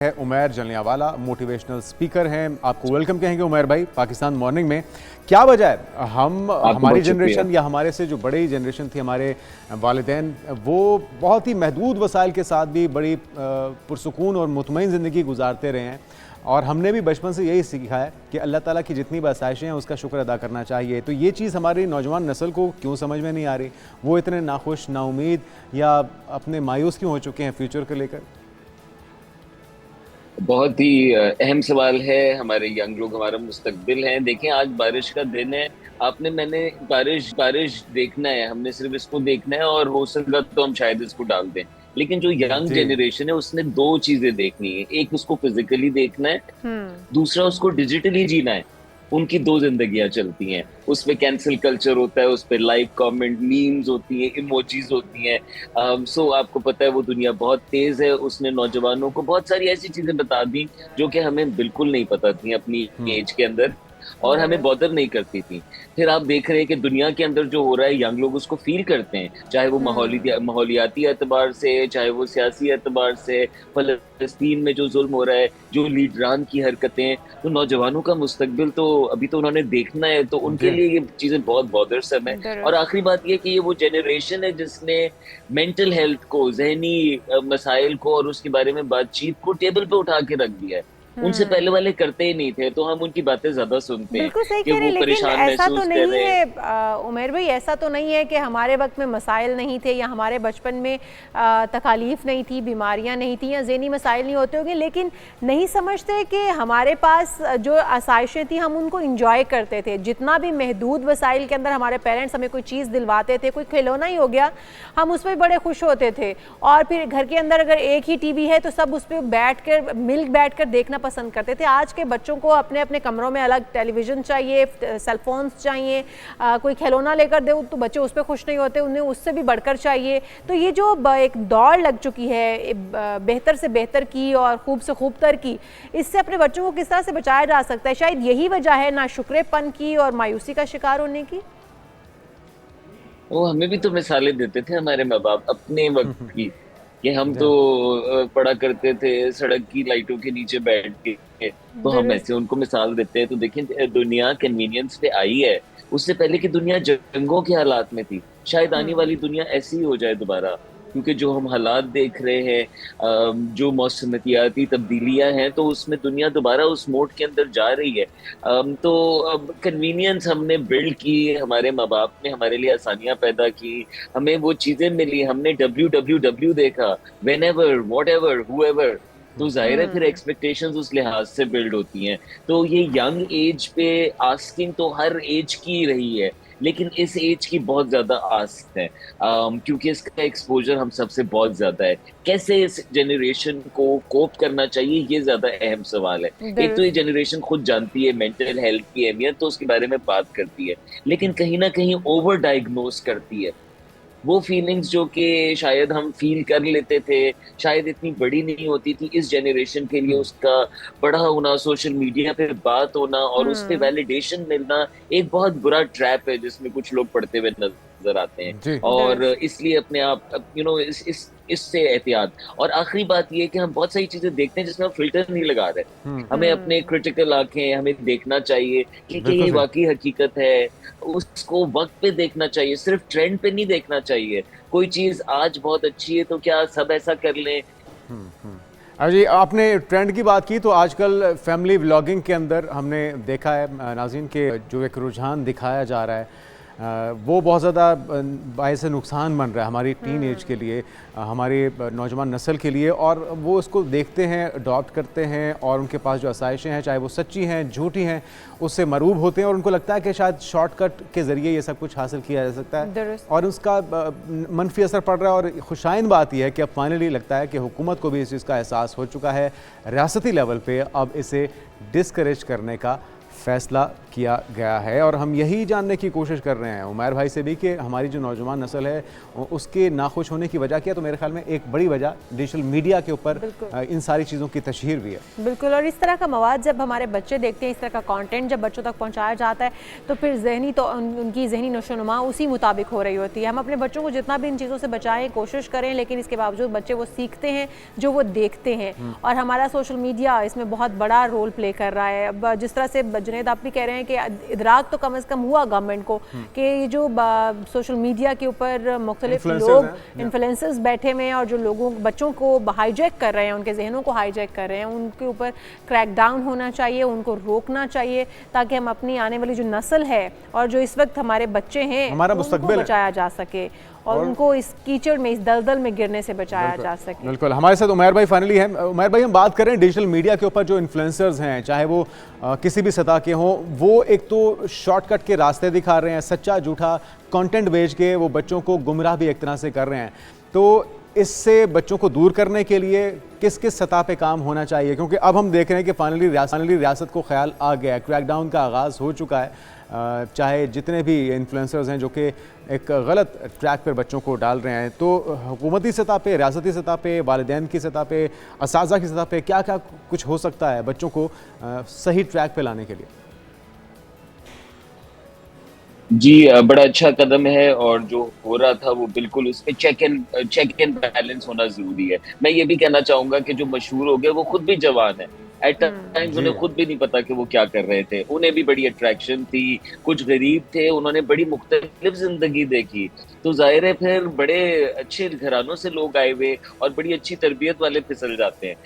ہے Umair Jallianwala, motivational speaker हैं। आपको वेलकम कहेंगे उमैर भाई पाकिस्तान मॉर्निंग में। क्या वजह है हमारी जनरेशन या हमारे से जो बड़ी जनरेशन थी, हमारे वालिदैन, वो बहुत ही महदूद वसाइल के साथ भी बड़ी पुरसुकून और मुतमईन ज़िंदगी गुजारते रहे हैं, और हमने भी बचपन से यही सीखा है कि अल्लाह ताला की जितनी भी आसाइशें हैं उसका शुक्र अदा करना चाहिए। तो ये चीज़ हमारी नौजवान नस्ल को क्यों समझ में नहीं आ रही? वो इतने नाखुश, नाउमीद या अपने मायूस क्यों हो चुके हैं फ्यूचर को लेकर? बहुत ही अहम सवाल है। हमारे यंग लोग हमारा मुस्तकबिल हैं। देखें, आज बारिश का दिन है। मैंने बारिश बारिश देखना है, हमने सिर्फ इसको देखना है, और हो सका तो हम शायद इसको डाल दें। लेकिन जो यंग जी जनरेशन है उसने दो चीजें देखनी है। एक, उसको फिजिकली देखना है, दूसरा उसको डिजिटली जीना है। उनकी दो जिंदगियां चलती हैं। उस पे कैंसिल कल्चर होता है, उस पे लाइक, कमेंट, मीम्स होती हैं, इमोजीज होती हैं। सो आपको पता है वो दुनिया बहुत तेज है। उसने नौजवानों को बहुत सारी ऐसी चीजें बता दी जो कि हमें बिल्कुल नहीं पता थी अपनी एज के अंदर, और हमें बॉदर नहीं करती थी। फिर आप देख रहे हैं कि दुनिया के अंदर जो हो रहा है, यंग लोग उसको फील करते हैं, चाहे वो माहौलियाती एतबार से, चाहे वो सियासी एतबार से, फलस्तीन में जो जुल्म हो रहा है, जो लीडरान की हरकतें। तो नौजवानों का मुस्तकबिल तो अभी तो उन्होंने देखना है, तो उनके जी लिए ये चीजें बहुत बॉदरसम है। और आखिरी बात ये कि ये वो जनरेशन है जिसने मेंटल हेल्थ को, जहनी मसाइल को और उसके बारे में बातचीत को टेबल पे उठा के रख दिया है। उनसे पहले वाले करते ही नहीं थे, तो हम उनकी बातें ज्यादा सुनते हैं बिल्कुल सही कि कह रहे वो हैं, लेकिन परेशान ऐसा तो महसूस कर नहीं रहे हैं। है उमैर भाई, ऐसा तो नहीं है कि हमारे वक्त में मसाइल नहीं थे या हमारे बचपन में तकालीफ नहीं थी, बीमारियां नहीं थी या ज़हनी मसाइल नहीं होते होंगे, लेकिन नहीं समझते कि हमारे पास जो आसाइशें थी हम उनको इंजॉय करते थे। जितना भी महदूद वसाइल के अंदर हमारे पेरेंट्स हमें कोई चीज़ दिलवाते थे, कोई खिलौना ही हो गया, हम उस पर बड़े खुश होते थे। और फिर घर के अंदर अगर एक ही टीवी है तो सब उस पर बैठ कर देखना पसंद करते थे। आज के बच्चों को अपने अपने कमरों में अलग टेलीविज़न चाहिए, सेलफोन्स चाहिए, कोई खिलौना लेकर दे तो बच्चे उस पर खुश नहीं होते, उन्हें उससे भी बढ़कर चाहिए। तो ये जो एक दौड़ लग चुकी है बेहतर से बेहतर की और खूब से खूब तर की, इससे अपने बच्चों को किस तरह से बचाया जा सकता है? शायद यही वजह है नाशुक्रेपन की और मायूसी का शिकार होने की। वो हमें भी तो मिसालें देते थे हमारे माँ बाप अपने वक्त की, कि हम तो पढ़ा करते थे सड़क की लाइटों के नीचे बैठ के। तो हम ऐसे उनको मिसाल देते हैं। तो देखें, दुनिया कन्वीनियंस पे आई है, उससे पहले की दुनिया जंगों के हालात में थी। शायद आने वाली दुनिया ऐसी ही हो जाए दोबारा, क्योंकि जो हम हालात देख रहे हैं, जो मौसमियाती तब्दीलियां हैं, तो उसमें दुनिया दोबारा उस मोड के अंदर जा रही है। तो अब कन्वीनियंस हमने बिल्ड की, हमारे माँ बाप ने हमारे लिए आसानियां पैदा की, हमें वो चीजें मिली, हमने WWW देखा, whenever, whatever, however. तो जाहिर है फिर एक्सपेक्टेशंस उस लिहाज से बिल्ड होती हैं। तो ये यंग एज पे आस्किंग तो हर एज की रही है, लेकिन इस एज की बहुत ज्यादा आस्क है, क्योंकि इसका एक्सपोजर हम सबसे बहुत ज्यादा है। कैसे इस जनरेशन को कोप करना चाहिए, ये ज्यादा अहम सवाल है। एक तो ये जनरेशन खुद जानती है मेंटल हेल्थ की अहमियत, तो उसके बारे में बात करती है, लेकिन कहीं ना कहीं ओवर डायग्नोस करती है। वो फीलिंग्स जो कि शायद हम फील कर लेते थे, शायद इतनी बड़ी नहीं होती थी, इस जनरेशन के लिए उसका बड़ा होना, सोशल मीडिया पे बात होना और उस पे वैलिडेशन मिलना एक बहुत बुरा ट्रैप है जिसमें कुछ लोग पड़ते हुए नजर आते हैं। और इसलिए अपने आप इससे एहतियात। और आखिरी बात ये है कि हम बहुत सारी चीजें देखते हैं जिसमें हम फिल्टर नहीं लगा रहे। हमें अपने क्रिटिकल आंखें हमें देखना चाहिए कि ये वाकई हकीकत है, उसको वक्त पे देखना चाहिए, सिर्फ ट्रेंड पे नहीं देखना चाहिए। कोई चीज आज बहुत अच्छी है तो क्या सब ऐसा कर लें? जी, आपने ट्रेंड की बात की, तो आजकल फैमिली व्लॉगिंग के अंदर हमने देखा है नाज़रीन के जो एक रुझान दिखाया जा रहा है, वो बहुत ज़्यादा बायस नुकसान बन रहा है हमारी टीन एज के लिए, हमारी नौजवान नस्ल के लिए। और वो उसको देखते हैं, अडॉप्ट करते हैं, और उनके पास जो आसाइशें हैं, चाहे वो सच्ची हैं झूठी हैं, उससे मरूब होते हैं, और उनको लगता है कि शायद शॉर्टकट के ज़रिए ये सब कुछ हासिल किया जा सकता है, और उसका मनफी असर पड़ रहा है। और खुशाइन बात यह है कि अब फाइनली लगता है कि हुकूमत को भी इस चीज़ का एहसास हो चुका है, रियासती लेवल पर अब इसे डिस्करेज करने का फैसला किया गया है। और हम यही जानने की कोशिश कर रहे हैं उमैर भाई से भी कि हमारी जो नौजवान नस्ल है उसके नाखुश होने की वजह क्या है। तो मेरे ख्याल में एक बड़ी वजह डिजिटल मीडिया के ऊपर इन सारी चीज़ों की तशहीर भी है। बिल्कुल, और इस तरह का मवाद जब हमारे बच्चे देखते हैं, इस तरह का कंटेंट जब बच्चों तक पहुंचाया जाता है, तो फिर उनकी ज़हनी नशोनुमा उसी मुताबिक हो रही होती है। हम अपने बच्चों को जितना भी इन चीज़ों से बचाएं, कोशिश करें, लेकिन इसके बावजूद बच्चे वो सीखते हैं जो वो देखते हैं। और हमारा सोशल मीडिया इसमें बहुत बड़ा रोल प्ले कर रहा है। अब जिस तरह से जुनैद आप भी कह रहे हैं कि इदराक तो कम से कम हुआ गवर्नमेंट को कि ये जो सोशल मीडिया के ऊपर मुख्तलिफ लोग इन्फ्लुएंसर्स बैठे हुए हैं और जो बच्चों को हाईजैक कर रहे हैं, उनके जहनों को हाईजैक कर रहे हैं, उनके ऊपर क्रैक डाउन होना चाहिए, उनको रोकना चाहिए, ताकि हम अपनी आने वाली जो नस्ल है और जो इस वक्त हमारे बच्चे हैं उनको बचाया जा सके और उनको इस कीचड़ में, इस दलदल में गिरने से बचाया जा सके। बिल्कुल, हमारे साथ उमैर भाई फाइनली हैं। उमैर भाई, हम बात करें डिजिटल मीडिया के ऊपर जो इन्फ्लुएंसर्स हैं, चाहे वो किसी भी सतह के हों, वो एक तो शॉर्टकट के रास्ते दिखा रहे हैं, सच्चा झूठा कंटेंट बेच के वो बच्चों को गुमराह भी एक तरह से कर रहे हैं। तो इससे बच्चों को दूर करने के लिए किस किस सतह पे काम होना चाहिए? क्योंकि अब हम देख रहे हैं कि फाइनली रियासत को ख्याल आ गया है, क्रैकडाउन का आगाज़ हो चुका है। चाहे जितने भी इन्फ्लुएंसर्स हैं जो कि एक गलत ट्रैक पर बच्चों को डाल रहे हैं, तो हुकूमती सतह पे, रियासती सतह पे, वालिदैन की सतह पे, असातिज़ा की सतह पे क्या क्या कुछ हो सकता है बच्चों को सही ट्रैक पे लाने के लिए? जी, बड़ा अच्छा कदम है और जो हो रहा था वो बिल्कुल उसमें चेक एंड बैलेंस होना जरूरी है। मैं ये भी कहना चाहूंगा कि जो मशहूर हो गए वो खुद भी जवान है। एट टाइम्स उन्हें खुद भी नहीं पता कि वो क्या कर रहे थे। उन्हें भी बड़ी अट्रैक्शन थी, कुछ गरीब थे, उन्होंने बड़ी मुख्तलिफ जिंदगी देखी। तो जाहिर है फिर बड़े अच्छे घरानों से लोग आए हुए और बड़ी अच्छी तरबियत वाले फिसल जाते हैं।